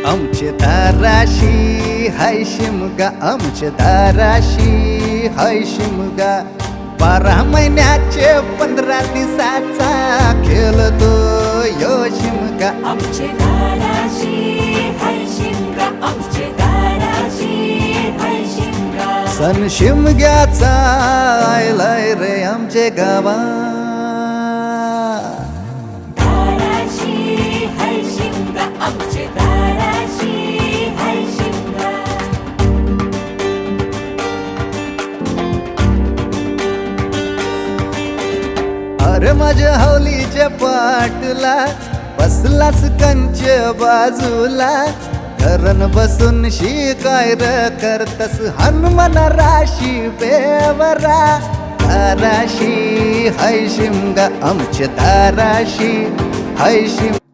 आमचे दाराशी हाय शिमगा, आमचे दाराशी हाय शिमगा. 12 महिन्याचे 15 दिवसाचा खेळतो यो शिमगा. आमचे दाराशी हाय शिमगा, आमचे दाराशी हाय शिमगा. सण शिमग्याचा आयलाय रे आमचे गावा. दाराशी हाय शिमगा, आमचे दाराशी हाय शिमगा. अरे माझ्या हौलीच्या पाटला बसलास कंच बाजूला. धरण बसून शिकाय र करतस हनुमान राशी बेवरा. दाराशी हाय शिमगा, आमच्या दाराशी हाय शिमगा.